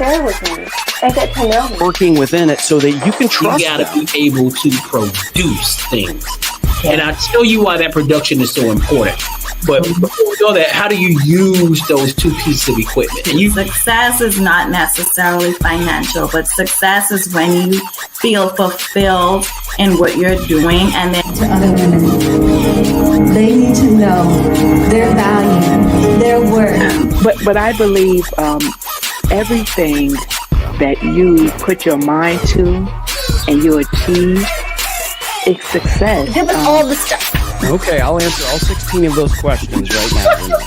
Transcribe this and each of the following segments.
share with me and get to know me. Working within it so that you can trust You got them. to be able to produce things. And I'll tell you why that production is so important. But before we go there, how do you use those two pieces of equipment? And success is not necessarily financial, but success is when you feel fulfilled in what you're doing. And then to other women, they need to know their value, their worth. But I believe everything that you put your mind to and you achieve, it's success. Give us all the stuff. Okay, I'll answer all 16 of those questions right now.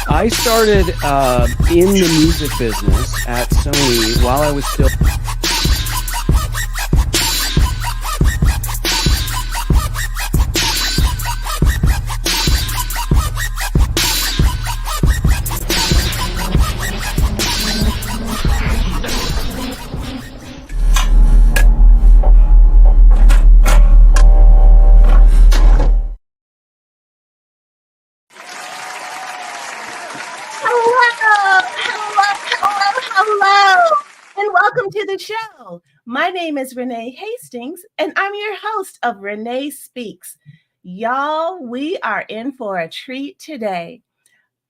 I started in the music business at Sony while I was still... And welcome to the show. My name is Renee Hastings, and I'm your host of Renee Speaks. Y'all, we are in for a treat today.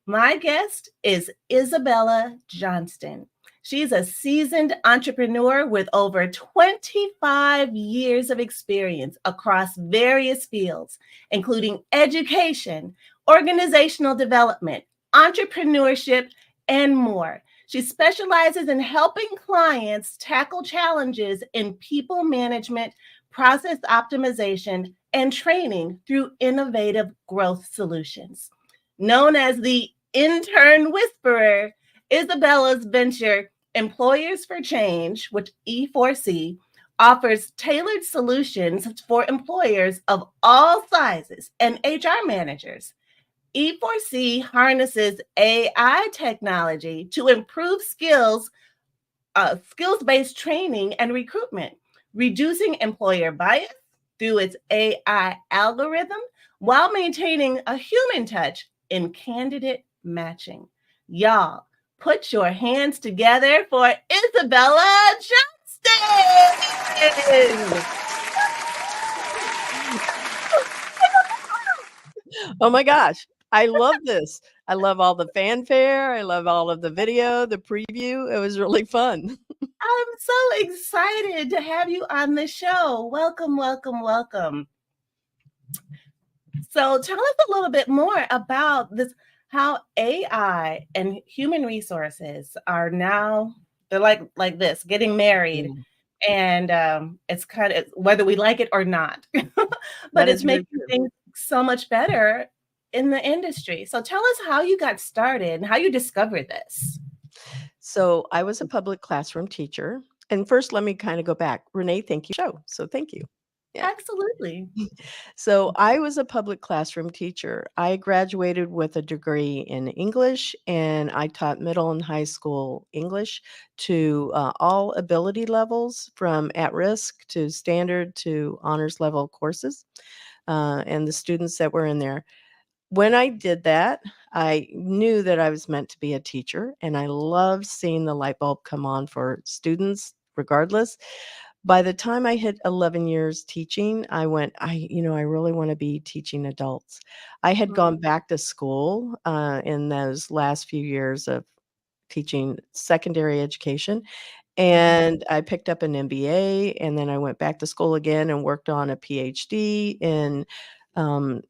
My guest is Isabella Johnston. She's a seasoned entrepreneur with over 25 years of experience across various fields, including education, organizational development, entrepreneurship, and more. She specializes in helping clients tackle challenges in people management, process optimization, and training through innovative growth solutions. Known as the Intern Whisperer, Isabella's venture Employers for Change, which E4C, offers tailored solutions for employers of all sizes and HR managers. E4C harnesses AI technology to improve skills-based training and recruitment, reducing employer bias through its AI algorithm while maintaining a human touch in candidate matching. Y'all, put your hands together for Isabella Johnston! Oh my gosh. I love this. I love all the fanfare. I love all of the video, the preview. It was really fun. I'm so excited to have you on the show. Welcome, welcome, welcome. So tell us a little bit more about this, how AI and human resources are now, they're like this, getting married. And it's kind of, whether we like it or not, but it's making things so much better in the industry. So tell us how you got started and how you discovered this. So I was a public classroom teacher. And first, let me kind of go back. Renee, thank you. So thank you. Yeah. Absolutely. So I was a public classroom teacher. I graduated with a degree in English, and I taught middle and high school English to all ability levels, from at-risk to standard to honors level courses, and the students that were in there. When I did that, I knew that I was meant to be a teacher, and I loved seeing the light bulb come on for students regardless. By the time I hit 11 years teaching, I really want to be teaching adults. I had gone back to school in those last few years of teaching secondary education, and I picked up an MBA, and then I went back to school again and worked on a PhD in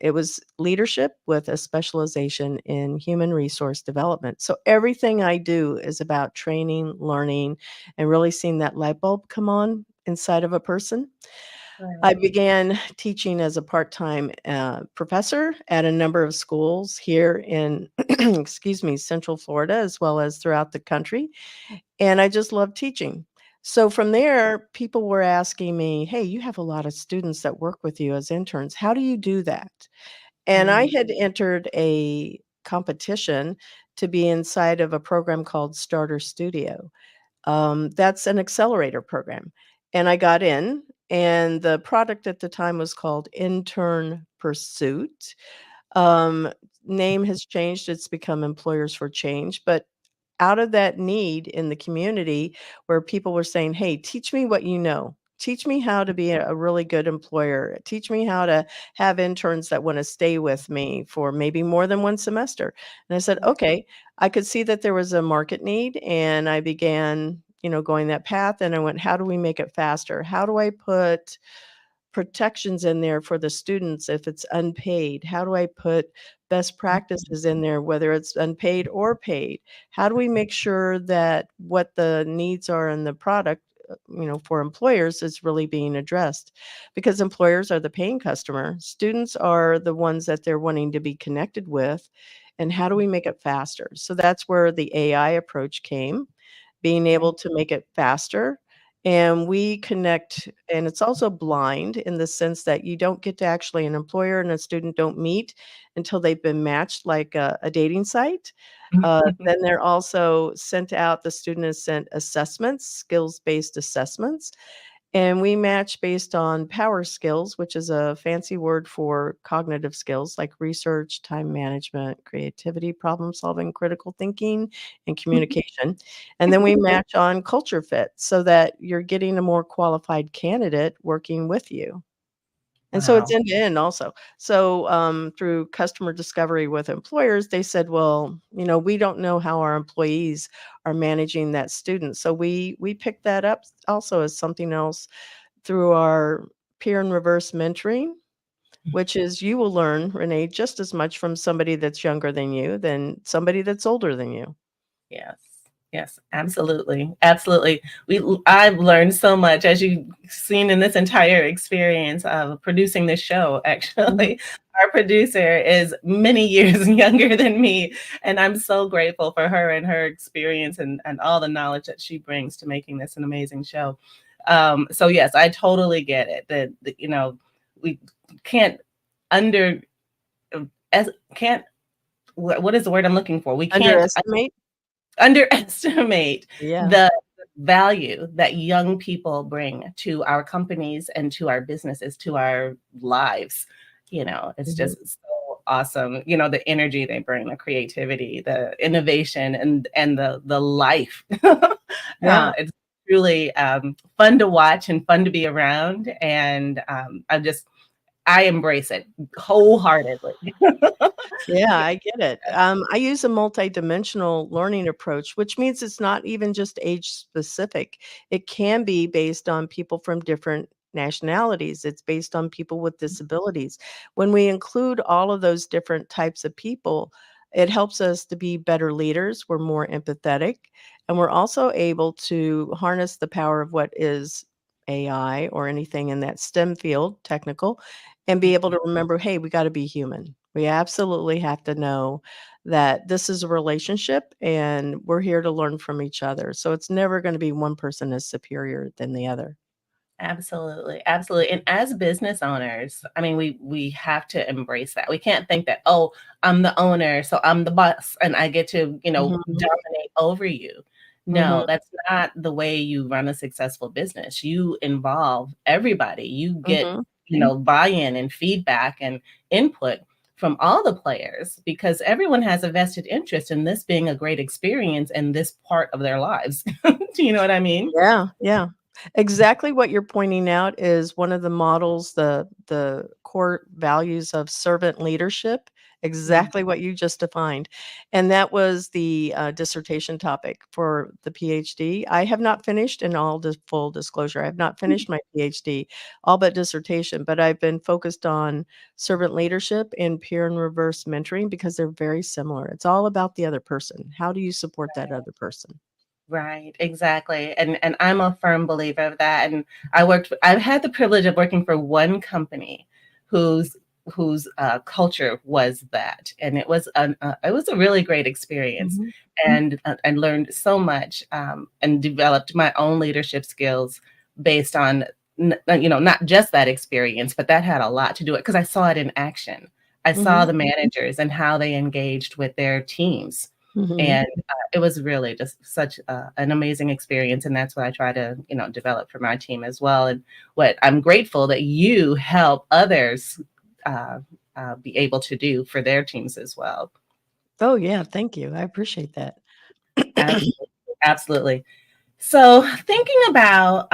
it was leadership with a specialization in human resource development. So everything I do is about training, learning, and really seeing that light bulb come on inside of a person. Right. I began teaching as a part-time professor at a number of schools here in, Central Florida, as well as throughout the country. And I just love teaching. So from there, people were asking me, hey, you have a lot of students that work with you as interns. How do you do that? And I had entered a competition to be inside of a program called Starter Studio. That's an accelerator program. And I got in, and the product at the time was called Intern Pursuit. Name has changed. It's become Employers for Change. But out of that need in the community where people were saying, hey, teach me what you know. Teach me how to be a really good employer. Teach me how to have interns that want to stay with me for maybe more than one semester. And I said, okay, I could see that there was a market need, and I began, going that path. And I went, how do we make it faster? How do I put protections in there for the students if it's unpaid? How do I put best practices in there, whether it's unpaid or paid? How do we make sure that what the needs are in the product, for employers is really being addressed? Because employers are the paying customer. Students are the ones that they're wanting to be connected with. And how do we make it faster? So that's where the AI approach came, being able to make it faster. And we connect, and it's also blind in the sense that you don't get to actually, an employer and a student don't meet until they've been matched, like a dating site. Then they're also sent out, the student is sent assessments, skills-based assessments. And we match based on power skills, which is a fancy word for cognitive skills like research, time management, creativity, problem solving, critical thinking, and communication. And then we match on culture fit so that you're getting a more qualified candidate working with you. And so it's Wow. end to end also. So through customer discovery with employers, they said, well, we don't know how our employees are managing that student. So we picked that up also as something else through our peer and reverse mentoring, which is, you will learn, Renee, just as much from somebody that's younger than you than somebody that's older than you. Yes. Yes, absolutely. Absolutely. I've learned so much, as you've seen in this entire experience of producing this show, actually. Our producer is many years younger than me, and I'm so grateful for her and her experience and all the knowledge that she brings to making this an amazing show. So yes, I totally get it that we can't under as can't what is the word I'm looking for? We can't underestimate Yeah. the value that young people bring to our companies and to our businesses, to our lives. It's just so awesome. The energy they bring, the creativity, the innovation, and the life. Yeah. It's really fun to watch and fun to be around. And I embrace it wholeheartedly. Yeah, I get it. I use a multidimensional learning approach, which means it's not even just age specific. It can be based on people from different nationalities. It's based on people with disabilities. When we include all of those different types of people, it helps us to be better leaders. We're more empathetic, and we're also able to harness the power of what is AI or anything in that STEM field, technical, and be able to remember, hey, we got to be human. We absolutely have to know that this is a relationship and we're here to learn from each other. So it's never going to be one person is superior than the other. Absolutely, absolutely. And as business owners, I mean, we have to embrace that. We can't think that, oh, I'm the owner, so I'm the boss and I get to, Mhm. dominate over you. Mhm. No, that's not the way you run a successful business. You involve everybody. You get, Mhm. buy-in and feedback and input from all the players, because everyone has a vested interest in this being a great experience in this part of their lives. Do you know what I mean? Yeah, yeah. Exactly what you're pointing out is one of the models, the core values of servant leadership, exactly what you just defined. And that was the dissertation topic for the PhD. I have not finished, in all full disclosure, I have not finished my PhD, all but dissertation, but I've been focused on servant leadership and peer and reverse mentoring because they're very similar. It's all about the other person. How do you support that other person? Right, exactly. And I'm a firm believer of that. And I've had the privilege of working for one company whose culture was that, and it was a really great experience, Mhm. and I learned so much, and developed my own leadership skills based on not just that experience, but that had a lot to do it because I saw it in action. I saw Mhm. the managers and how they engaged with their teams, Mhm. and it was really just such an amazing experience, and that's what I try to develop for my team as well. And what I'm grateful that you help others uh, be able to do for their teams as well. Oh, yeah, thank you. I appreciate that. Absolutely. Absolutely. So, thinking about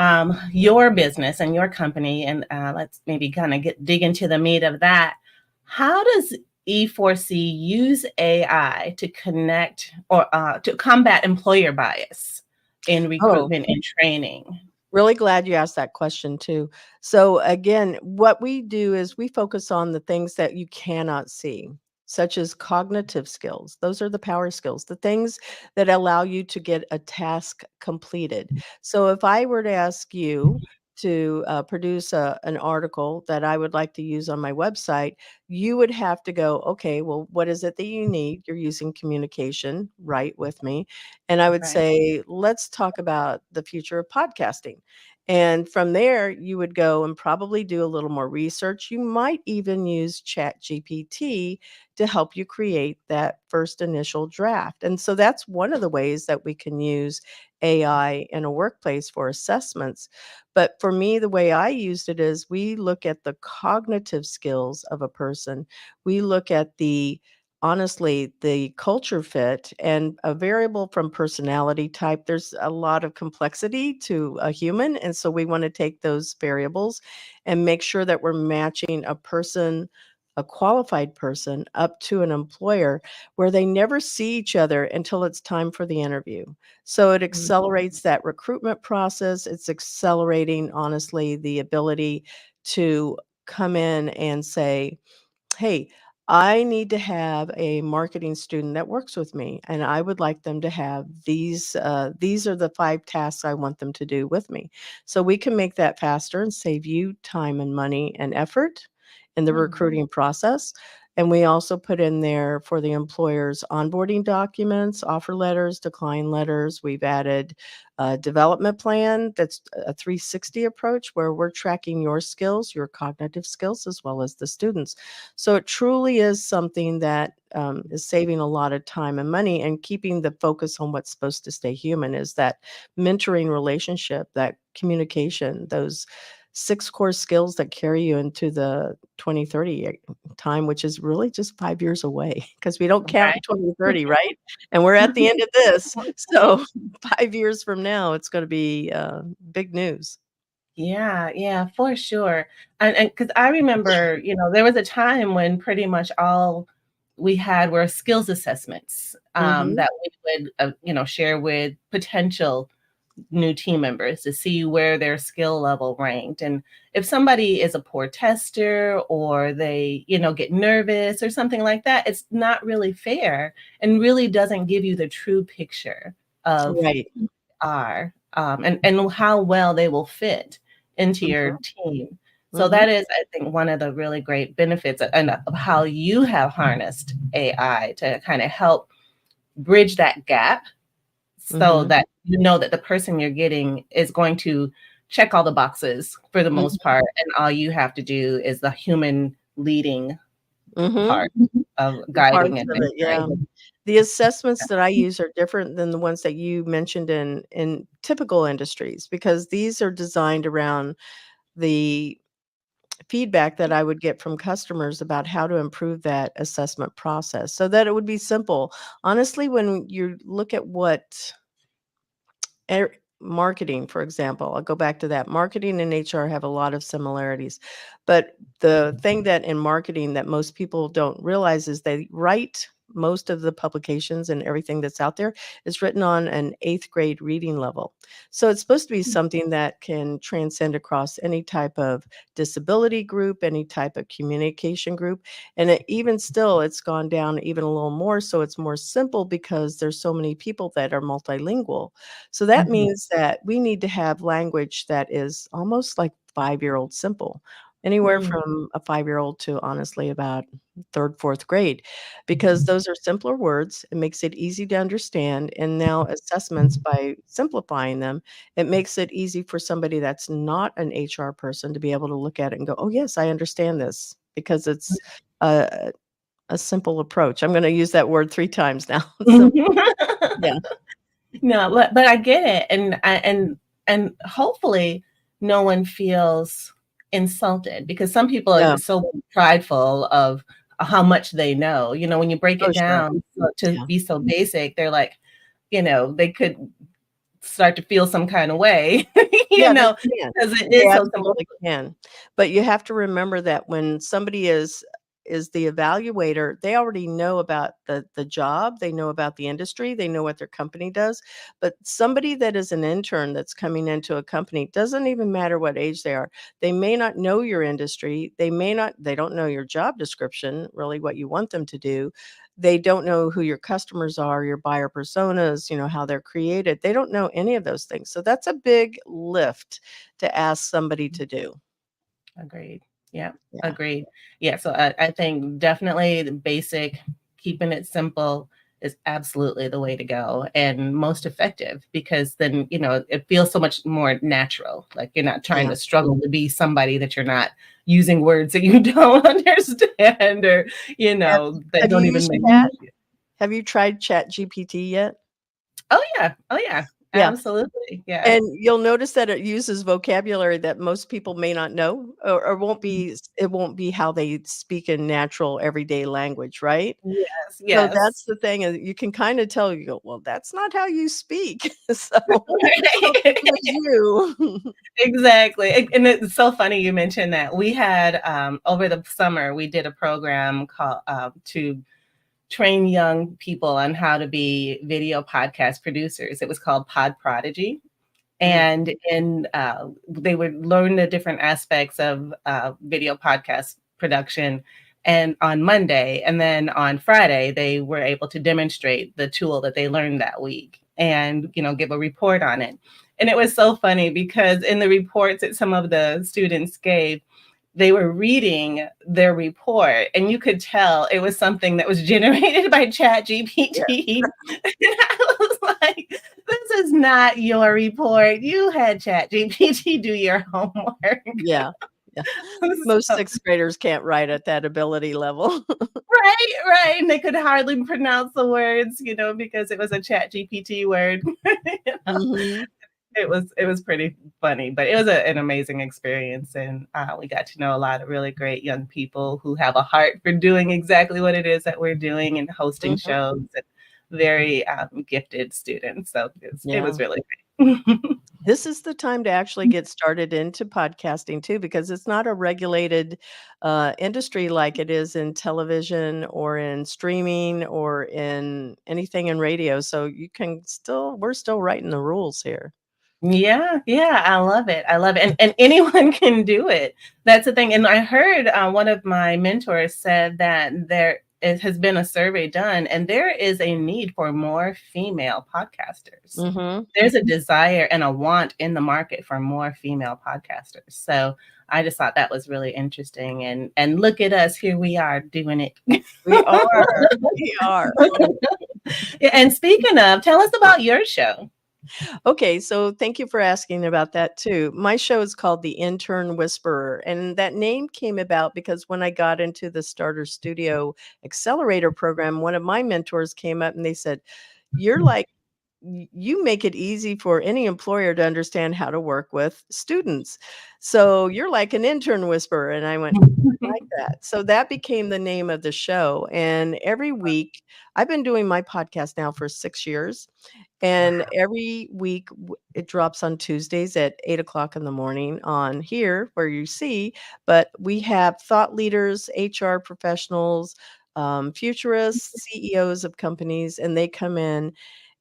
your business and your company, and let's maybe kind of dig into the meat of that. How does E4C use AI to connect or to combat employer bias in Oh, recruitment and training? really glad you asked that question too. So again, what we do is we focus on the things that you cannot see, such as cognitive skills. Those are the power skills, the things that allow you to get a task completed. So if I were to ask you to produce an article that I would like to use on my website, you would have to go, okay, well, what is it that you need? You're using communication, right, with me. And I would Right. say, let's talk about the future of podcasting. And from there, you would go and probably do a little more research. You might even use Chat GPT to help you create that first initial draft. And so that's one of the ways that we can use AI in a workplace for assessments. But for me, the way I used it is we look at the cognitive skills of a person. We look at honestly, the culture fit and a variable from personality type. There's a lot of complexity to a human. And so we want to take those variables and make sure that we're matching a person, a qualified person, up to an employer where they never see each other until it's time for the interview. So it accelerates that recruitment process. It's accelerating, honestly, the ability to come in and say, hey, I need to have a marketing student that works with me, and I would like them to have these. These are the 5 tasks I want them to do with me. So we can make that faster and save you time and money and effort in the recruiting process. And we also put in there for the employers onboarding documents, offer letters, decline letters. We've added a development plan that's a 360 approach where we're tracking your skills, your cognitive skills, as well as the students. So it truly is something that is saving a lot of time and money and keeping the focus on what's supposed to stay human is that mentoring relationship, that communication, those 6 core skills that carry you into the 2030 time, which is really just 5 years away because we don't count Right. 2030, right? And we're at the end of this. So 5 years from now, it's going to be big news. Yeah, yeah, for sure. And because I remember, there was a time when pretty much all we had were skills assessments Hmm. that we would, share with potential new team members to see where their skill level ranked. And if somebody is a poor tester or they, get nervous or something like that, it's not really fair and really doesn't give you the true picture of Right. are and how well they will fit into your Hmm. team. So Hmm. that is, I think, one of the really great benefits of how you have harnessed AI to kind of help bridge that gap so Hmm. that you know that the person you're getting is going to check all the boxes for the most part, and all you have to do is the human leading Hmm. part of The parts guiding and of it, yeah. mentoring. The assessments that I use are different than the ones that you mentioned in typical industries because these are designed around the feedback that I would get from customers about how to improve that assessment process so that it would be simple. Honestly, when you look at what marketing, for example, I'll go back to that. Marketing and HR have a lot of similarities. But the thing that in marketing that most people don't realize is they write most of the publications and everything that's out there is written on an 8th grade reading level. So it's supposed to be something that can transcend across any type of disability group, any type of communication group. And even still, it's gone down even a little more. So it's more simple because there's so many people that are multilingual. So that Mhm. means that we need to have language that is almost like 5-year-old simple, anywhere Mm. from a 5-year-old to honestly about 3rd, 4th grade, because those are simpler words. It makes it easy to understand. And now assessments, by simplifying them, it makes it easy for somebody that's not an HR person to be able to look at it and go, oh, yes, I understand this because it's a, a simple approach. I'm going to use that word 3 times now. Simple. Yeah. No, but I get it, and hopefully no one feels insulted because some people are No. so prideful of how much they know. When you break Oh, it sure. down to Yeah. be so basic, they're like, they could start to feel some kind of way, Yeah, they can. because it They is so simple. absolutely can. But you have to remember that when somebody is the evaluator, they already know about the job, they know about the industry, they know what their company does. But somebody that is an intern that's coming into a company, doesn't even matter what age they are. They may not know your industry, they don't know your job description, really what you want them to do. They don't know who your customers are, your buyer personas, how they're created. They don't know any of those things. So that's a big lift to ask somebody to do. Agreed. Yeah, Yeah. agreed. Yeah, so I think definitely the basic, keeping it simple is absolutely the way to go and most effective, because then, it feels so much more natural. Like you're not trying Yeah. to struggle to be somebody that you're not using words that you don't understand, or, Have that have you don't even used make Chat? sense. Have you tried Chat GPT yet? Oh yeah. Oh yeah. Yeah. Absolutely. Yeah. And you'll notice that it uses vocabulary that most people may not know, or it won't be how they speak in natural everyday language, right? Yes. So Yes. that's the thing, is you can kinda tell, you go, "Well, that's not how you speak." So, it was you. Exactly. And it's so funny you mentioned that. We had over the summer, we did a program called to train young people on how to be video podcast producers. It was called Pod Prodigy. Mm. And they would learn the different aspects of video podcast production. And on Monday, and then on Friday, they were able to demonstrate the tool that they learned that week and give a report on it. And it was so funny because in the reports that some of the students gave, they were reading their report and you could tell it was something that was generated by Chat Yeah. GPT. And I was like, this is not your report. You had Chat GPT do your homework. Yeah. Yeah. Most So, 6th graders can't write at that ability level. right, right. And they could hardly pronounce the words, because it was a Chat GPT word. You know? Mhm. It was pretty funny, but it was an amazing experience, and we got to know a lot of really great young people who have a heart for doing exactly what it is that we're doing and hosting Mhm. shows, and very gifted students. So it Yeah. was really great. This is the time to actually get started into podcasting too, because it's not a regulated industry like it is in television or in streaming or in anything in radio. So we're still writing the rules here. Yeah, yeah, I love it. I love it. And anyone can do it. That's the thing. And I heard one of my mentors said that has been a survey done, and there is a need for more female podcasters. Hmm. There's a desire and a want in the market for more female podcasters. So I just thought that was really interesting. And look at us, here we are doing it. We are. We are. Yeah, and speaking of, tell us about your show. Okay, so thank you for asking about that too. My show is called The Intern Whisperer, and that name came about because when I got into the Starter Studio Accelerator program, one of my mentors came up and they said, "You're like you make it easy for any employer to understand how to work with students. So you're like an intern whisperer." And I went, "I like that." So that became the name of the show. And every week, I've been doing my podcast now for 6 years. And every week it drops on Tuesdays at 8 o'clock in the morning on here where you see. But we have thought leaders, HR professionals, futurists, CEOs of companies, and they come in.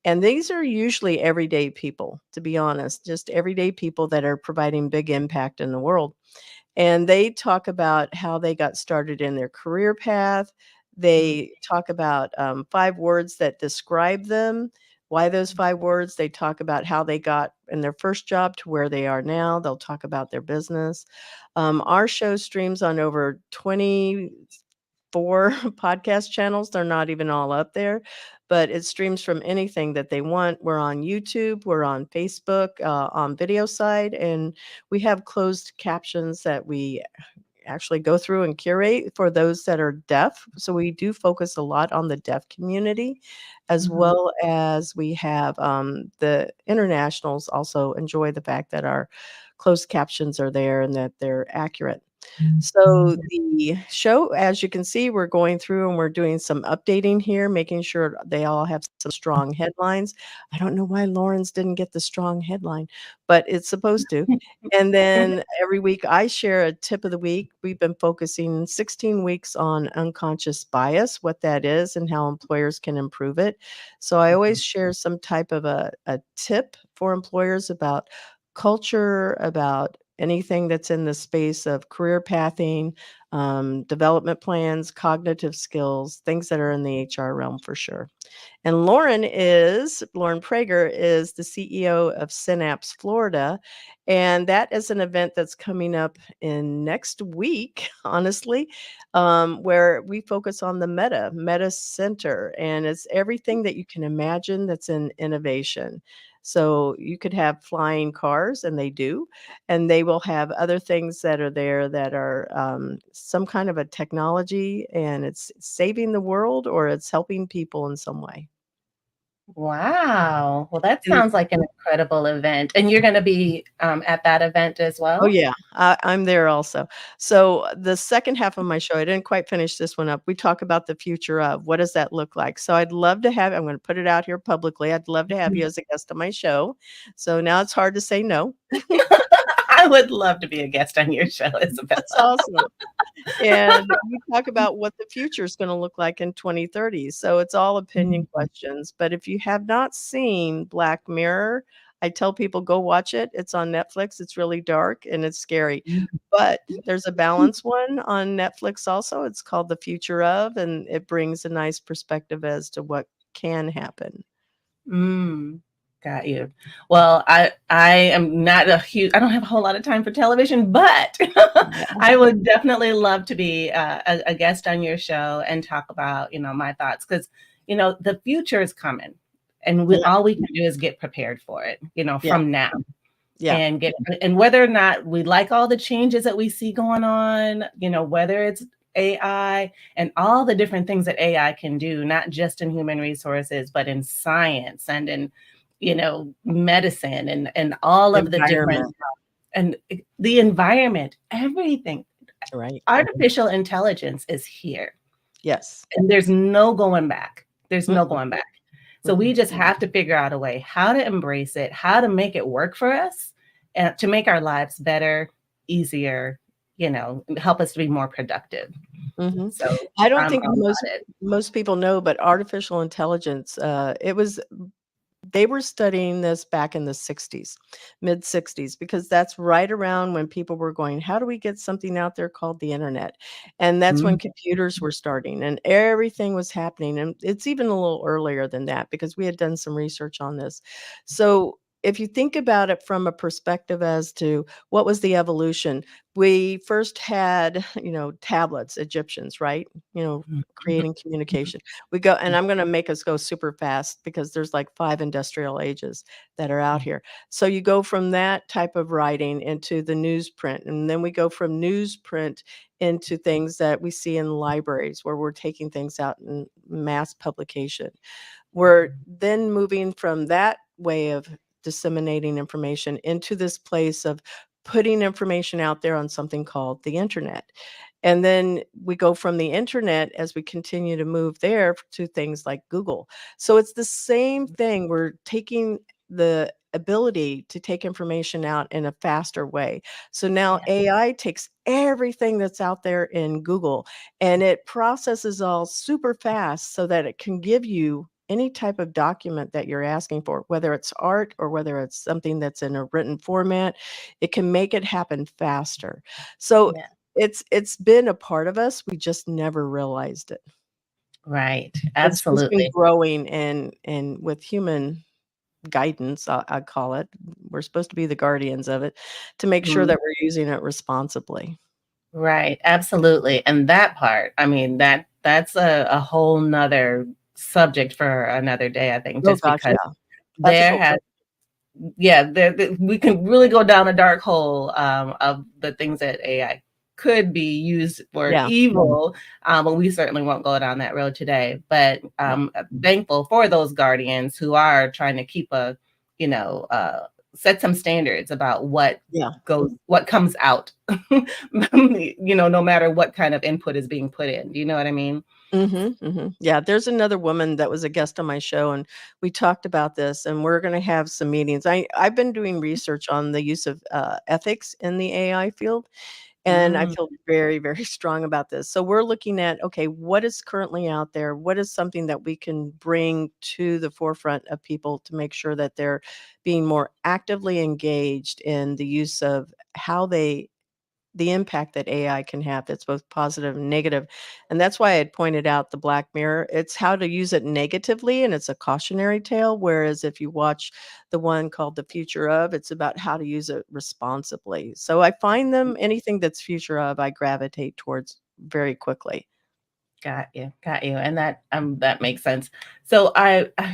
And these are usually everyday people, to be honest, just everyday people that are providing big impact in the world. And they talk about how they got started in their career path. They talk about 5 words that describe them, why those 5 words. They talk about how they got in their first job to where they are now. They'll talk about their business. Our show streams on over 24 podcast channels. They're not even all up there, but it streams from anything that they want. We're on YouTube, we're on Facebook, on video side, and we have closed captions that we actually go through and curate for those that are deaf. So we do focus a lot on the deaf community, as Mhm. well as we have the internationals also enjoy the fact that our closed captions are there and that they're accurate. So the show, as you can see, we're going through and we're doing some updating here, making sure they all have some strong headlines. I don't know why Lauren's didn't get the strong headline, but it's supposed to. And then every week I share a tip of the week. We've been focusing 16 weeks on unconscious bias, what that is and how employers can improve it. So I always share some type of a tip for employers about culture, about anything that's in the space of career pathing, development plans, cognitive skills, things that are in the HR realm for sure. And Lauren Prager is the CEO of Synapse Florida. And that is an event that's coming up in next week, honestly, where we focus on the Meta Center. And it's everything that you can imagine that's in innovation. So you could have flying cars, and they do, and they will have other things that are there that are some kind of a technology, and it's saving the world or it's helping people in some way. Wow. Well, that And sounds like an incredible event. And you're going to be at that event as oh, well? yeah, I'm there also. So the second half of my show, I didn't quite finish this one up. We talk about the future of what does that look like? So I'd love to have, I'm going to put it out here publicly. I'd love to have you as a guest on my show. So now it's hard to say no. I would love to be a guest on your show, Isabella. That's awesome. And we talk about what the future is going to look like in 2030. So it's all opinion questions. But if you have not seen Black Mirror, I tell people go watch it. It's on Netflix. It's really dark and it's scary. But there's a balanced one on Netflix also. It's called The Future of, and it brings a nice perspective as to what can happen. Got you. Well, I am not I don't have a whole lot of time for television, but I would definitely love to be a guest on your show and talk about, my thoughts, because, the future is coming, and all we can do is get prepared for it, from now. Yeah. And whether or not we like all the changes that we see going on, whether it's AI and all the different things that AI can do, not just in human resources, but in science and in, medicine and all of the different, and the environment, everything. Right. Artificial intelligence is here. Yes. And there's no going back. There's no going back. So we just have to figure out a way how to embrace it, how to make it work for us, and to make our lives better, easier, help us to be more productive. So I don't think most people know, but artificial intelligence, they were studying this back in the 60s, mid 60s, because that's right around when people were going, how do we get something out there called the internet? And that's when computers were starting and everything was happening. And it's even a little earlier than that because we had done some research on this. So if you think about it from a perspective as to what was the evolution, we first had, tablets, Egyptians, right? Creating communication. We go, and I'm going to make us go super fast because there's like 5 industrial ages that are out here. So you go from that type of writing into the newsprint, and then we go from newsprint into things that we see in libraries where we're taking things out in mass publication. We're then moving from that way of disseminating information into this place of putting information out there on something called the internet. And then we go from the internet as we continue to move there to things like Google. So it's the same thing. We're taking the ability to take information out in a faster way. So now AI takes everything that's out there in Google and it processes all super fast so that it can give you any type of document that you're asking for, whether it's art or whether it's something that's in a written format, it can make it happen faster. So it's been a part of us. We just never realized it. Right. It's just been Absolutely. growing and with human guidance, I call it. We're supposed to be the guardians of it to make sure that we're using it responsibly. Right. Absolutely. And that part, I mean, that's a whole nother subject for another day, I think, just because we can really go down a dark hole of the things that AI could be used for evil, but we certainly won't go down that road today. But I'm thankful for those guardians who are trying to keep a set some standards about what Yeah. what comes out, no matter what kind of input is being put in. Do you know what I mean? Yeah, there's another woman that was a guest on my show, and we talked about this, and we're going to have some meetings. I've been doing research on the use of ethics in the AI field, and I Mm, feel very, very strong about this. So we're looking at, okay, what is currently out there? What is something that we can bring to the forefront of people to make sure that they're being more actively engaged in the use of how the impact that AI can have that's both positive and negative. And that's why I had pointed out the Black Mirror. It's how to use it negatively, and it's a cautionary tale. Whereas if you watch the one called The Future of, it's about how to use it responsibly. So I find them, anything that's future of, I gravitate towards very quickly. got you, and that makes sense. So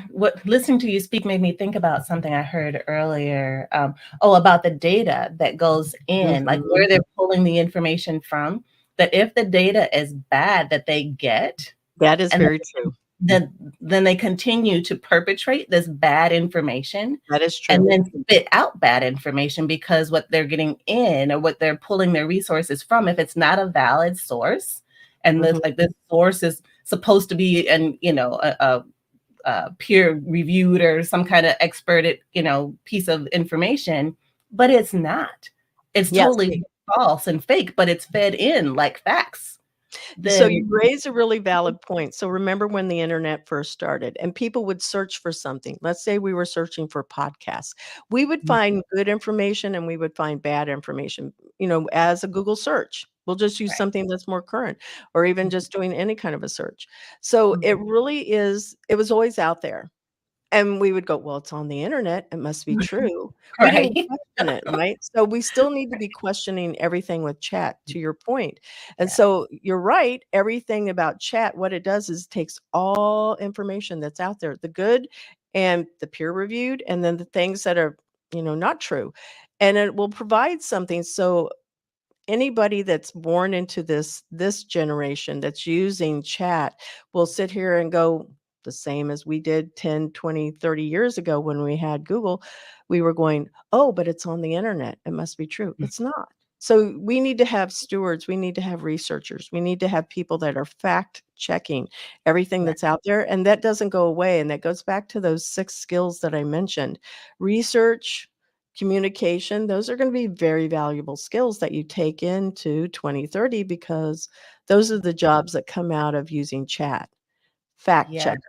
what listening to you speak made me think about something I heard earlier. About the data that goes in, like Mhm. where they're pulling the information from. That if the data is bad that they get, That is and very true. then they continue to perpetrate this bad information That is and true. then spit out bad information because what they're getting in or what they're pulling their resources from, if it's not a valid source, and Mhm. this source is supposed to be peer reviewed or some kind of experted piece of information, but it's not. It's Yes. totally false and fake, but it's fed in like facts. So Then you raise a really valid point. So remember when the internet first started and people would search for something. Let's say we were searching for podcasts. We would find good information and we would find bad information, as a Google search. We'll just use something that's more current, or even just doing any kind of a search. So it really is, it was always out there. And we would go, "Well, it's on the internet, it must be true." We didn't right. question it, right? So we still need to be questioning everything with chat, to your point. And Yeah. so you're right, everything about chat, what it does is takes all information that's out there, the good and the peer reviewed, and then the things that are, not true. And it will provide something. So anybody that's born into this generation that's using chat will sit here and go the same as we did 10, 20, 30 years ago when we had Google. We were going, oh, but it's on the internet, it must be true. It's not. So we need to have stewards, we need to have researchers, we need to have people that are fact checking everything that's out there, and that doesn't go away. And that goes back to those 6 skills that I mentioned: research, communication. Those are going to be very valuable skills that you take into 2030, because those are the jobs that come out of using chat. Fact Yeah. check.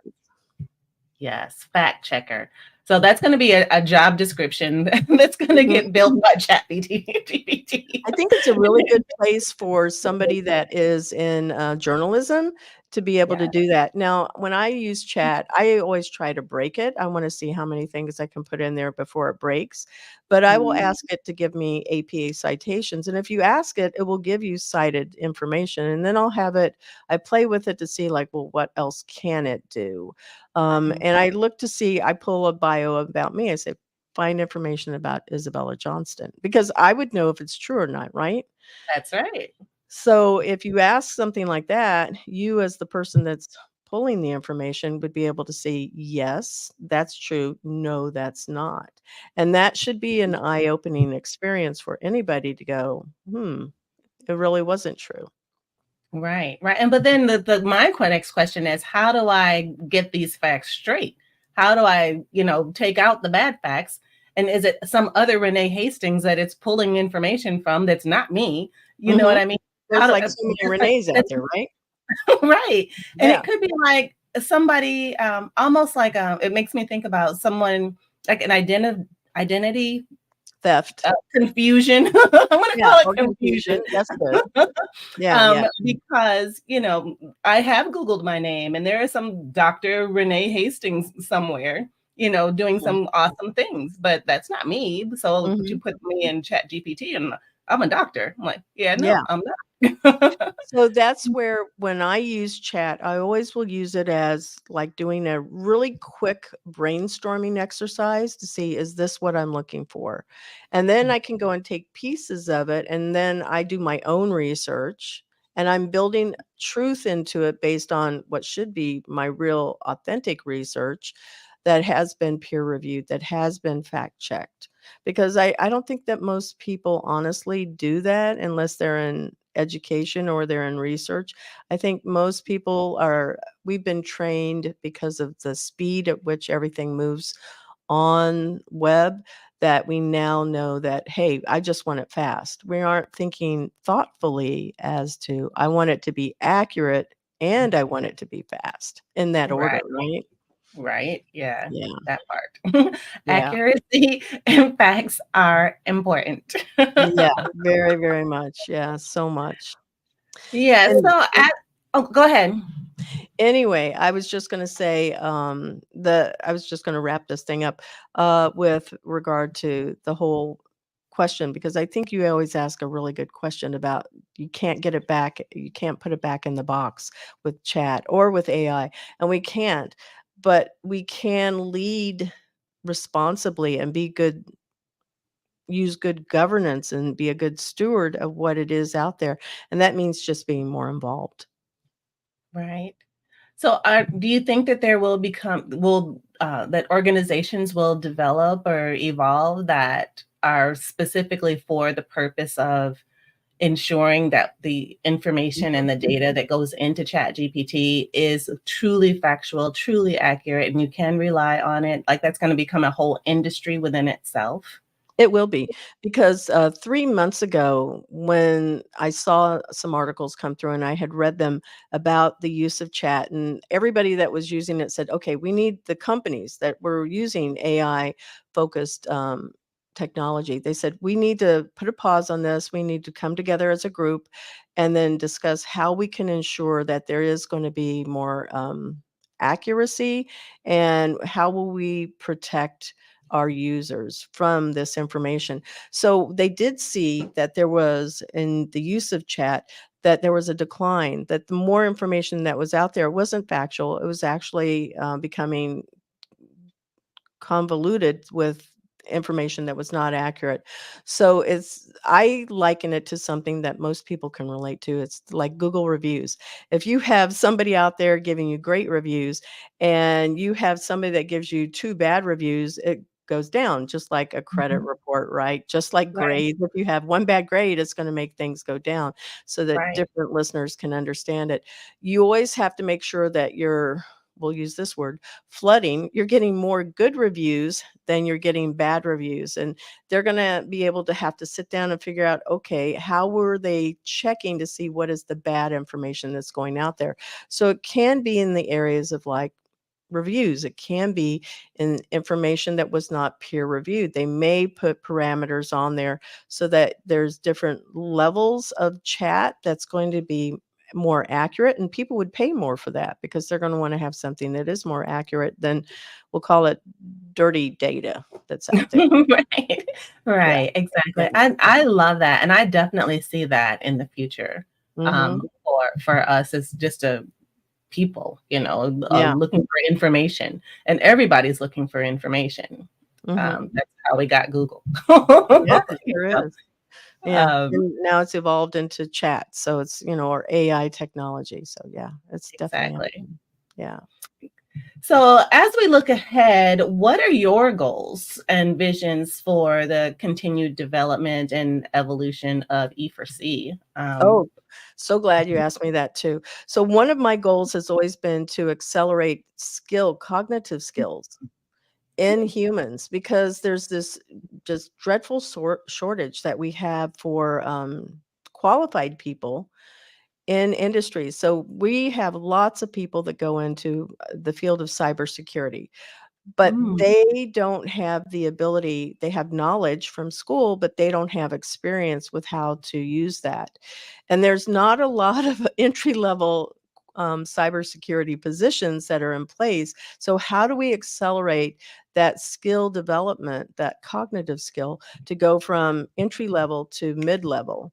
Yes, fact checker. So that's going to be a job description that's going to get built by ChatGPT. I think it's a really good place for somebody that is in journalism to be able to Yeah. do that. Now, when I use chat, I always try to break it. I want to see how many things I can put in there before it breaks. But I will ask it to give me APA citations. And if you ask it, it will give you cited information. And then I play with it to see, like, well, what else can it do? And I pull a bio about me. I say, find information about Isabella Johnston, because I would know if it's true or not, right? That's right. So if you ask something like that, you as the person that's pulling the information would be able to say, yes, that's true. No, that's not. And that should be an eye-opening experience for anybody to go, it really wasn't true. Right, right. And but then my next question is, how do I get these facts straight? How do I, take out the bad facts? And is it some other Renee Hastings that it's pulling information from that's not me? You know what Mhm. I mean? There's like so many Renees out there, right? right. And Yeah. it could be like somebody, almost like it makes me think about someone like an identity Theft. confusion. I'm gonna Yeah. call it Or confusion. confusion. That's good. Yeah. Yeah. Because I have Googled my name, and there is some Dr. Renee Hastings somewhere, doing some awesome things, but that's not me. So you Mhm. put me in Chat GPT, and I'm a doctor. I'm like, yeah, Yeah. no, I'm not. So that's where, when I use chat, I always will use it as like doing a really quick brainstorming exercise to see, is this what I'm looking for? And then I can go and take pieces of it, and then I do my own research, and I'm building truth into it based on what should be my real authentic research that has been peer reviewed, that has been fact checked. Because I don't think that most people honestly do that unless they're in education or they're in research. I think most people we've been trained because of the speed at which everything moves on web, that we now know that, hey, I just want it fast. We aren't thinking thoughtfully as to, I want it to be accurate and I want it to be fast in that order, Right. right? Right. Yeah. Yeah. That part. Yeah. Accuracy and facts are important. Yeah. Very, very much. Yeah. So much. Yeah. And Go ahead. anyway, I was just going to say, I was just going to wrap this thing up with regard to the whole question, because I think you always ask a really good question about, you can't get it back, you can't put it back in the box with chat or with AI, and we can't, but we can lead responsibly and use good governance and be a good steward of what it is out there, and that means just being more involved. Right. So, do you think that that organizations will develop or evolve that are specifically for the purpose of ensuring that the information and the data that goes into ChatGPT is truly factual, truly accurate, and you can rely on it? Like, that's going to become a whole industry within itself? It will be, because 3 months ago, when I saw some articles come through and I had read them about the use of chat, and everybody that was using it said, okay, we need the companies that were using AI focused technology. They said, we need to put a pause on this. We need to come together as a group and then discuss how we can ensure that there is going to be more accuracy, and how will we protect our users from this information. So they did see that there was, in the use of chat, that there was a decline, that the more information that was out there wasn't factual. It was actually becoming convoluted with information that was not accurate. So I liken it to something that most people can relate to. It's like Google reviews. If you have somebody out there giving you great reviews and you have somebody that gives you 2 bad reviews, it goes down, just like a credit Mhm. report, right? Just like Right. grades. If you have 1 bad grade, it's going to make things go down, so that Right. different listeners can understand it. You always have to make sure that we'll use this word, flooding, you're getting more good reviews than you're getting bad reviews. And they're going to be able to have to sit down and figure out, okay, how were they checking to see what is the bad information that's going out there? So it can be in the areas of like reviews. It can be in information that was not peer reviewed. They may put parameters on there so that there's different levels of chat that's going to be more accurate, and people would pay more for that because they're going to want to have something that is more accurate than, we'll call it, dirty data that's out there. Right. Yeah. Right. Exactly. Yeah. I love that, and I definitely see that in the future, Hmm. for us as just a people, Yeah. looking for information, and everybody's looking for information. Hmm. That's how we got Google. Yeah, it You sure know? is. Yeah. Um, And now it's evolved into chat. So it's, or AI technology. So yeah, it's definitely exactly. happening. Yeah. So, as we look ahead, what are your goals and visions for the continued development and evolution of E4C? Oh, so glad you asked me that too. So one of my goals has always been to accelerate cognitive skills in humans, because there's this just dreadful shortage that we have for qualified people in industries. So we have lots of people that go into the field of cybersecurity, but Mm, they don't have the ability. They have knowledge from school, but they don't have experience with how to use that. And there's not a lot of entry level cybersecurity positions that are in place. So how do we accelerate that skill development, that cognitive skill, to go from entry level to mid level?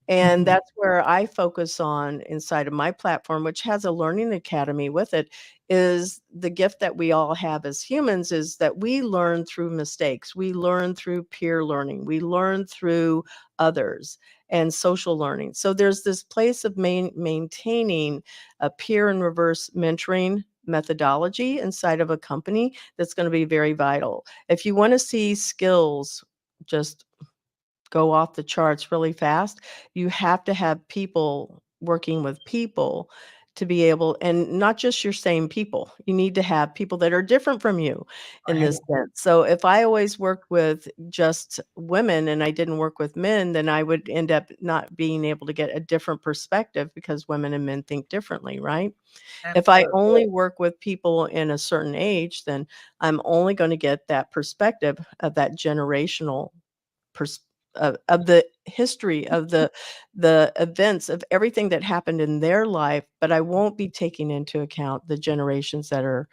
And mhm, that's where I focus on inside of my platform, which has a learning academy with it. Is the gift that we all have as humans is that we learn through mistakes. We learn through peer learning. We learn through others and social learning. So there's this place of maintaining a peer and reverse mentoring methodology inside of a company that's going to be very vital. If you want to see skills just go off the charts really fast, you have to have people working with people to be able, and not just your same people. You need to have people that are different from you in this sense. So if I always worked with just women and I didn't work with men, then I would end up not being able to get a different perspective because women and men think differently, right? If I only work with people in a certain age, then I'm only going to get that perspective of that generational pers- of the history of the events of everything that happened in their life, but I won't be taking into account the generations that are,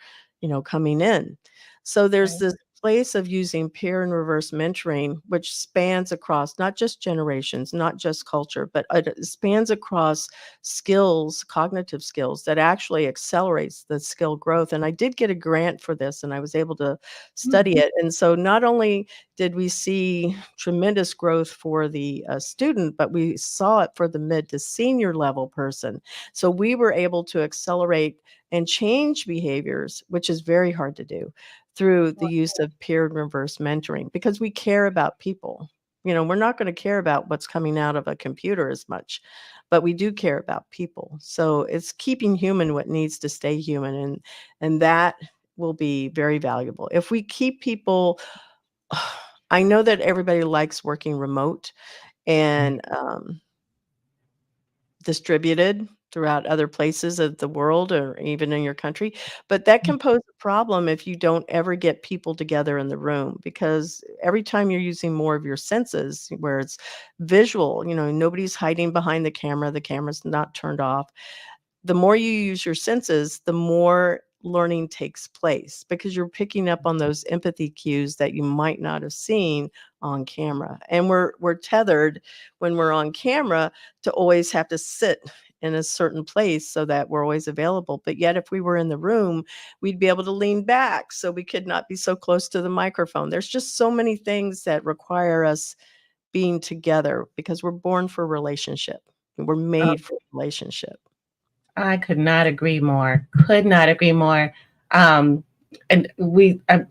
coming in. So there's this place of using peer and reverse mentoring, which spans across not just generations, not just culture, but it spans across skills, cognitive skills that actually accelerates the skill growth. And I did get a grant for this and I was able to study it. And so not only did we see tremendous growth for the student, but we saw it for the mid to senior level person. So we were able to accelerate and change behaviors, which is very hard to do through the use of peer and reverse mentoring because we care about people. We're not going to care about what's coming out of a computer as much, but we do care about people. So it's keeping human what needs to stay human, and that will be very valuable. If we keep people, I know that everybody likes working remote and distributed throughout other places of the world or even in your country, but that can pose a problem if you don't ever get people together in the room, because every time you're using more of your senses where it's visual, nobody's hiding behind the camera's not turned off. The more you use your senses, the more learning takes place because you're picking up on those empathy cues that you might not have seen on camera. And we're tethered when we're on camera to always have to sit in a certain place so that we're always available. But yet if we were in the room, we'd be able to lean back so we could not be so close to the microphone. There's just so many things that require us being together because we're born for relationship. We're made for relationship. I could not agree more. Could not agree more. And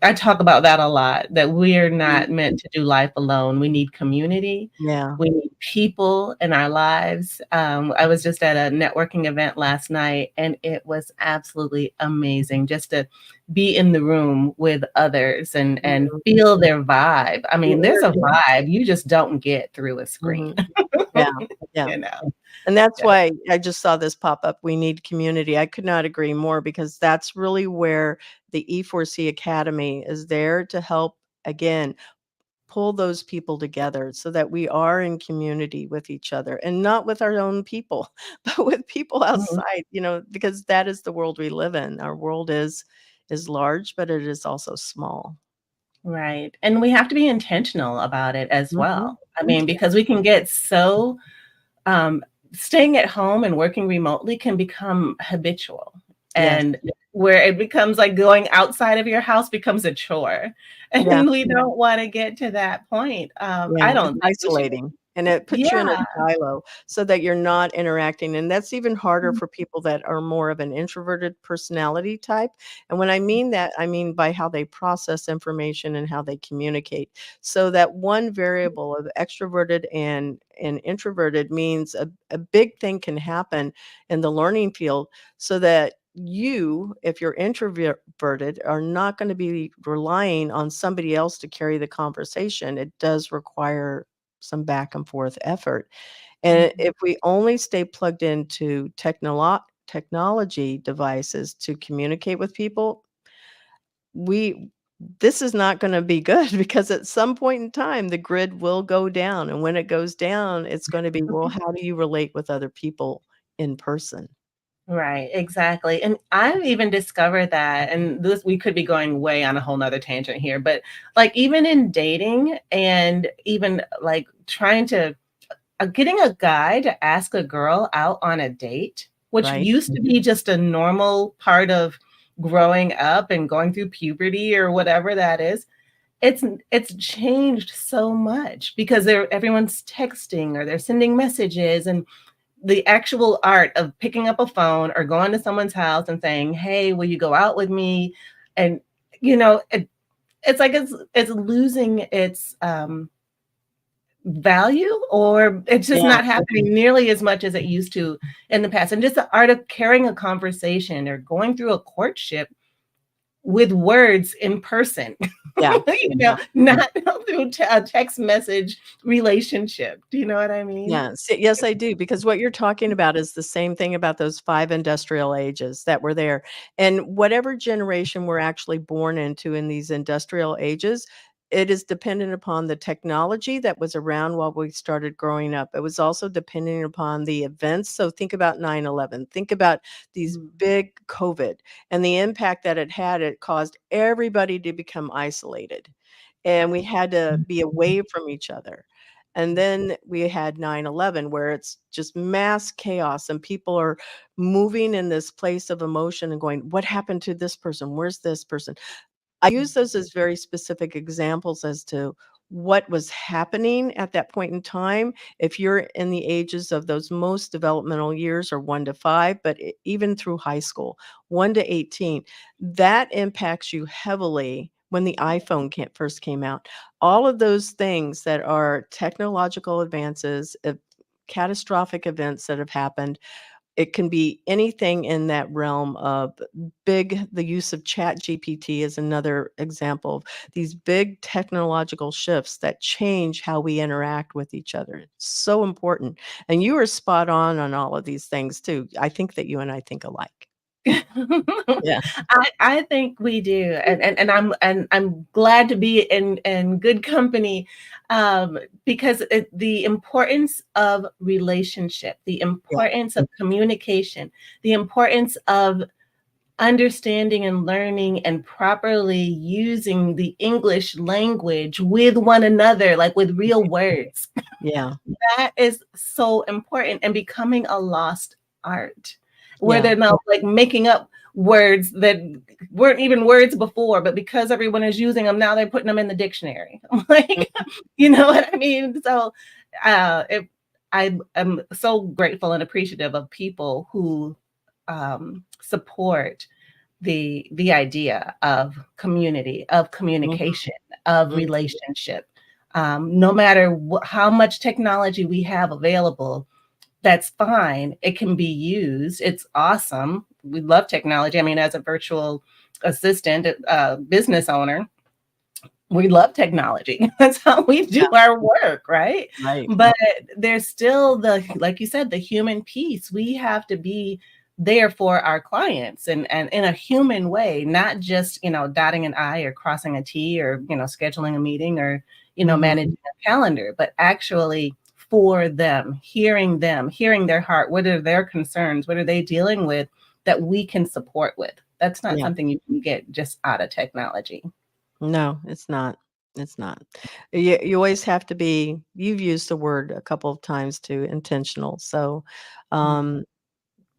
I talk about that a lot, that we're not meant to do life alone. We need community. Yeah. We need people in our lives. I was just at a networking event last night, and it was absolutely amazing just to be in the room with others and feel their vibe. I mean, there's a vibe you just don't get through a screen. Yeah. Yeah. And that's why I just saw this pop up. We need community. I could not agree more because that's really where the E4C Academy is there to help, again, pull those people together so that we are in community with each other and not with our own people, but with people outside, because that is the world we live in. Our world is large, but it is also small. Right. And we have to be intentional about it as well. I mean, because we can get so staying at home and working remotely can become habitual, and where it becomes like going outside of your house becomes a chore, and we don't want to get to that point. I don't think isolating. And it puts you in a silo so that you're not interacting. And that's even harder for people that are more of an introverted personality type. And when I mean that, I mean by how they process information and how they communicate. So that one variable of extroverted and introverted means a big thing can happen in the learning field so that you, if you're introverted, are not going to be relying on somebody else to carry the conversation. It does require some back and forth effort. And if we only stay plugged into technology devices to communicate with people, this is not going to be good because at some point in time, the grid will go down. And when it goes down, it's going to be, well, how do you relate with other people in person? Right, exactly. And I've even discovered that, and we could be going way on a whole nother tangent here, but like even in dating and even like trying to getting a guy to ask a girl out on a date, which used to be just a normal part of growing up and going through puberty or whatever that is. It's changed so much because everyone's texting or they're sending messages, and the actual art of picking up a phone or going to someone's house and saying, "Hey, will you go out with me?" And it's like it's losing its value, or it's just Yeah. not happening nearly as much as it used to in the past. And just the art of carrying a conversation or going through a courtship with words in person, Yeah. not through a text message relationship. Do you know what I mean? Yes, I do. Because what you're talking about is the same thing about those 5 industrial ages that were there. And whatever generation we're actually born into in these industrial ages, it is dependent upon the technology that was around while we started growing up. It was also dependent upon the events. So think about 9/11. Think about these big COVID and the impact that it had. It caused everybody to become isolated, and we had to be away from each other. And then we had 9/11, where it's just mass chaos and people are moving in this place of emotion and going, "What happened to this person? Where's this person?" I use those as very specific examples as to what was happening at that point in time. If you're in the ages of those most developmental years, or 1 to 5, but even through high school, 1 to 18, that impacts you heavily when the iPhone first came out. All of those things that are technological advances, catastrophic events that have happened, it can be anything in that realm of the use of Chat GPT is another example of these big technological shifts that change how we interact with each other. It's so important. And you are spot on all of these things too. I think that you and I think alike. Yeah. I think we do, and I'm glad to be in good company, because the importance of relationship, the Yeah. importance of communication, the importance of understanding and learning and properly using the English language with one another, like with real words. Yeah. That is so important, and becoming a lost art where Yeah. they're now like making up words that weren't even words before, but because everyone is using them now, they're putting them in the dictionary. Like, you know what I mean? So, I am so grateful and appreciative of people who support the idea of community, of Mhm. communication, of Mhm. relationship. No matter how much technology we have available, that's fine. It can be used. It's awesome. We love technology. I mean, as a virtual assistant, business owner, we love technology. That's how we do our work, right? Right. But there's still like you said, the human piece. We have to be there for our clients and in a human way, not just, dotting an I or crossing a T or, scheduling a meeting or, Mhm. managing a calendar, but actually for them, hearing their heart, what are their concerns, what are they dealing with that we can support with. That's not Yeah. something you can get just out of technology. No, it's not. It's not. You always have to be, you've used the word a couple of times too, intentional. So, um,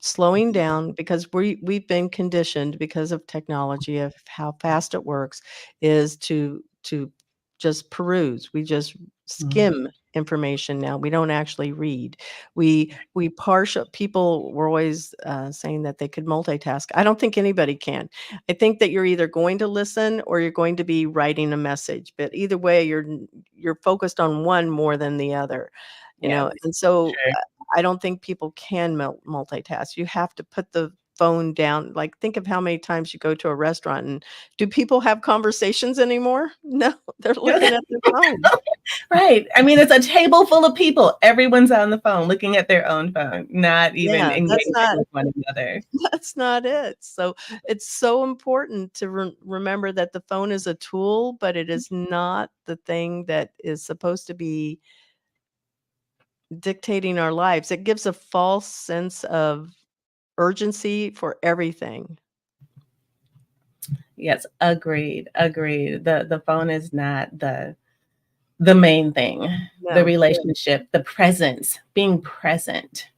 slowing down, because we've been conditioned because of technology of how fast it works, is to just peruse. We just skim information now. We don't actually read. We partial people were always saying that they could multitask. I don't think anybody can. I think that you're either going to listen or you're going to be writing a message. But either way, you're focused on one more than the other. Yes. And so Sure. I don't think people can multitask. You have to put the phone down. Like, think of how many times you go to a restaurant, and do people have conversations anymore? No, they're looking at their phone. Right. I mean, it's a table full of people. Everyone's on the phone looking at their own phone, not even Yeah, engaging with one another. that's not it. So it's so important to remember that the phone is a tool, but it is not the thing that is supposed to be dictating our lives. It gives a false sense of urgency for everything. Yes, agreed. Agreed. The phone is not the main thing. The No. relationship, the presence, being present.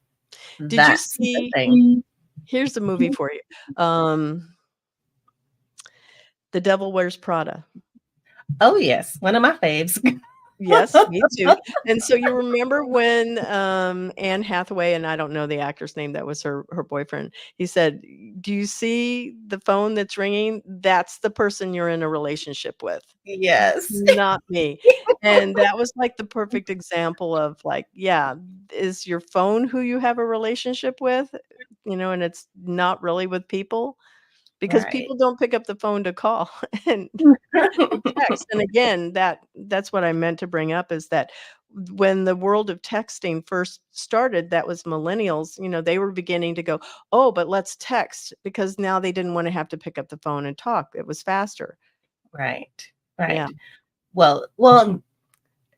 Did you That's the see thing. Here's a movie for you. The Devil Wears Prada. Oh yes, one of my faves. Yes, me too. And so you remember when Anne Hathaway, and I don't know the actor's name, that was her boyfriend. He said, "Do you see the phone that's ringing? That's the person you're in a relationship with. Yes. Not me." And that was like the perfect example of like, yeah, is your phone who you have a relationship with? And it's not really with people because Right. people don't pick up the phone to call and text. And again, that's what I meant to bring up is that when the world of texting first started, that was millennials, they were beginning to go, "Oh, but let's text," because now they didn't want to have to pick up the phone and talk. It was faster. Right. Yeah. Right. Well,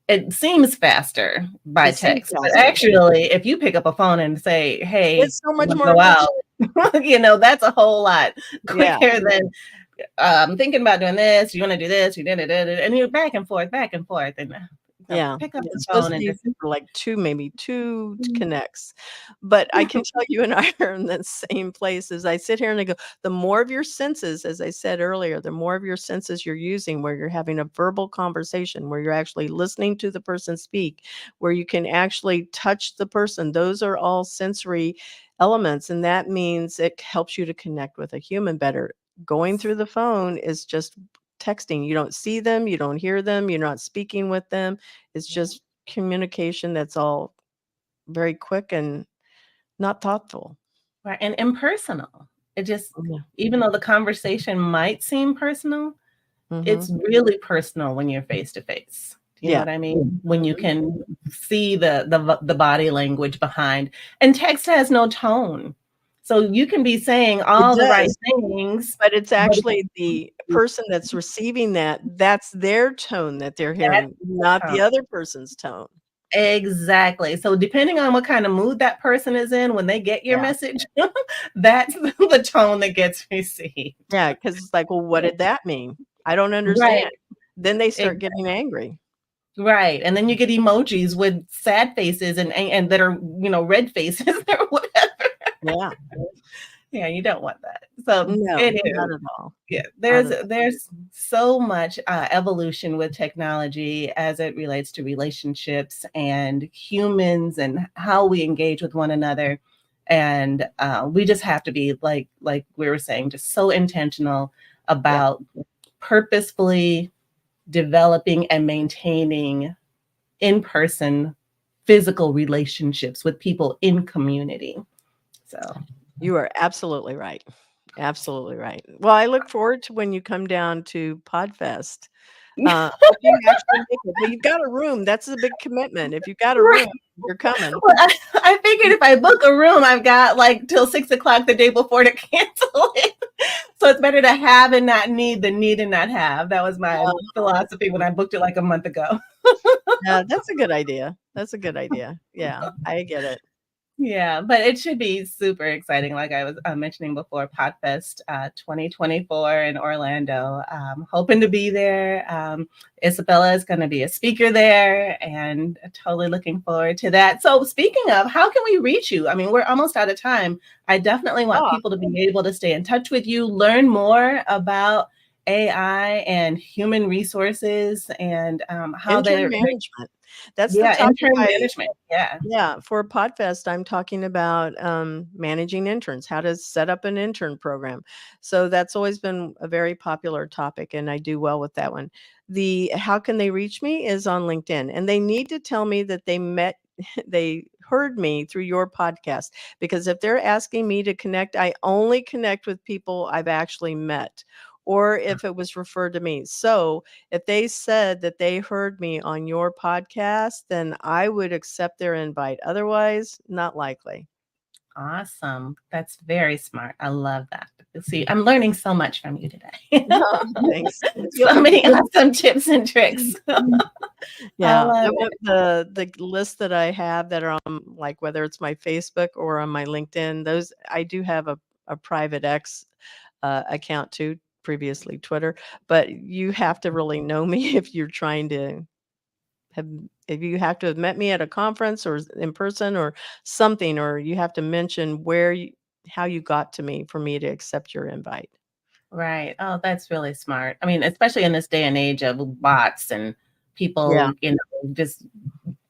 it seems faster by It seems text, but faster. actually, if you pick up a phone and say, "Hey, It's so much wanna more go out," efficient. that's a whole lot Yeah. quicker than, thinking about doing this, you wanna do this, you and you're back and forth, and, Yeah, pick up the it's supposed phone to and be just for like 2, maybe 2 connects, but I can tell you and I are in the same place as I sit here and I go, the more of your senses, as I said earlier, the more of your senses you're using where you're having a verbal conversation, where you're actually listening to the person speak, where you can actually touch the person, those are all sensory elements, and that means it helps you to connect with a human better. Going through the phone is just texting. You don't see them, you don't hear them, you're not speaking with them. It's just communication that's all very quick and not thoughtful. right, and impersonal. It just Yeah. even though the conversation might seem personal, Mhm. it's really personal when you're face to face. Do you know Yeah. what I mean? When you Mhm. can see the body language behind, and text has no tone. So you can be saying It all the right does, things, but it's but actually the person that's receiving that's their tone that they're that's hearing, the not tone. the other person's tone. Exactly. So depending on what kind of mood that person is in when they get your Yeah. message, that's the tone that gets received. Yeah, because it's like, "Well, what did that mean? I don't Right. understand." Then they start getting angry. Right, and then you get emojis with sad faces and that are, red faces or whatever. Yeah. Yeah, you don't want that. So, No, anywho, not at all. yeah, Not there's at there's so much, evolution with technology as it relates to relationships and humans and how we engage with one another, and, we just have to be, like we were saying, just so intentional Yeah. about purposefully developing and maintaining in-person physical relationships with people in community. So You are absolutely right. Absolutely right. Well, I look forward to when you come down to Podfest. Hope you actually make it. Well, you've got a room. That's a big commitment. If you've got a right. room, you're coming. Well, I figured if I book a room, I've got like till 6 o'clock the day before to cancel it. So it's better to have and not need than need and not have. That was my philosophy when I booked it like a month ago. Yeah, that's a good idea. That's a good idea. Yeah, I get it. Yeah, but it should be super exciting. Like I was mentioning before, Podfest 2024 in Orlando. Hoping to be there. Isabella is going to be a speaker there, and totally looking forward to that. So, speaking of, how can we reach you? I mean, we're almost out of time. I definitely want Oh, people to be able to stay in touch with you, learn more about AI and human resources, and how intern they're management. That's the yeah, topic intern I management. Yeah. Yeah, for Podfest, I'm talking about managing interns, how to set up an intern program. So that's always been a very popular topic, and I do well with that one. The how can they reach me is on LinkedIn, and they need to tell me that they met, they heard me through your podcast. Because if they're asking me to connect, I only connect with people I've actually met, or if it was referred to me. So if they said that they heard me on your podcast, then I would accept their invite. Otherwise, not likely. Awesome. That's very smart. I love that. See, I'm learning so much from you today. Thanks. So many awesome tips and tricks. I Yeah, love it. the list that I have that are on, like, whether it's my Facebook or on my LinkedIn, those I do have a private X account too, previously Twitter. But you have to really know me if you're trying to have if you have to have met me at a conference or in person or something, or you have to mention how you got to me for me to accept your invite. Right. Oh, that's really smart. I mean, especially in this day and age of bots and people, just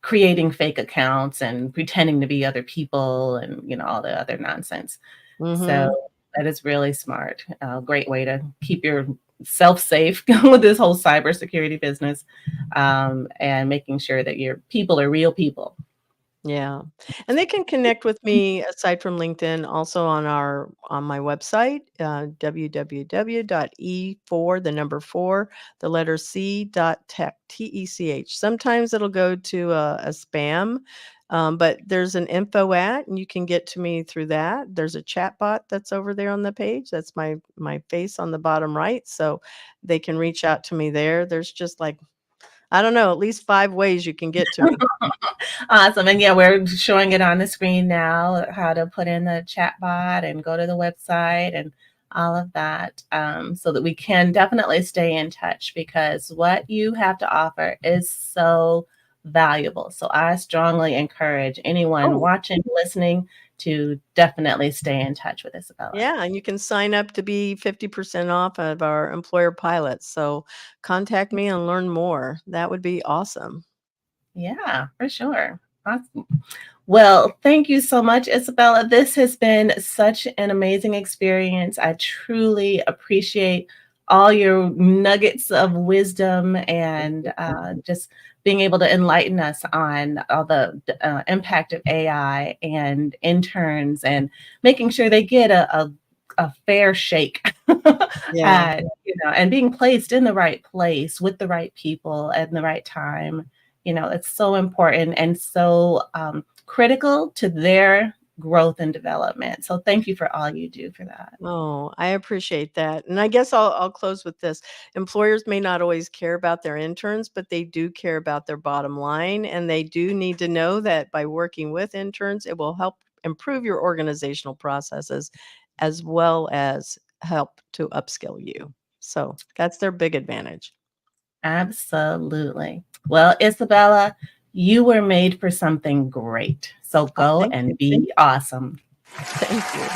creating fake accounts and pretending to be other people and, all the other nonsense. So that is really smart. Great way to keep yourself safe with this whole cybersecurity business, and making sure that your people are real people. Yeah. And they can connect with me aside from LinkedIn also on my website, www.e4, the number 4, the letter C.tech, TECH. Sometimes it'll go to a spam, but there's an info and you can get to me through that. There's a chat bot that's over there on the page. That's my face on the bottom right. So they can reach out to me there. There's just like, I don't know, at least 5 ways you can get to me. Awesome. And yeah, we're showing it on the screen now, how to put in the chat bot and go to the website and all of that, so that we can definitely stay in touch, because what you have to offer is so valuable. So I strongly encourage anyone watching, listening, to definitely stay in touch with Isabella. Yeah, and you can sign up to be 50% off of our employer pilots. So contact me and learn more. That would be awesome. Yeah, for sure. Awesome. Well, thank you so much, Isabella. This has been such an amazing experience. I truly appreciate all your nuggets of wisdom and just being able to enlighten us on all the impact of AI and interns and making sure they get a fair shake. Yeah. And being placed in the right place with the right people at the right time. It's so important and so critical to their growth and development. So thank you for all you do for that. Oh, I appreciate that. And I guess I'll close with this. Employers may not always care about their interns, but they do care about their bottom line. And they do need to know that by working with interns, it will help improve your organizational processes as well as help to upskill you. So that's their big advantage. Absolutely. Well, Isabella, you were made for something great. So go and be awesome. Thank you.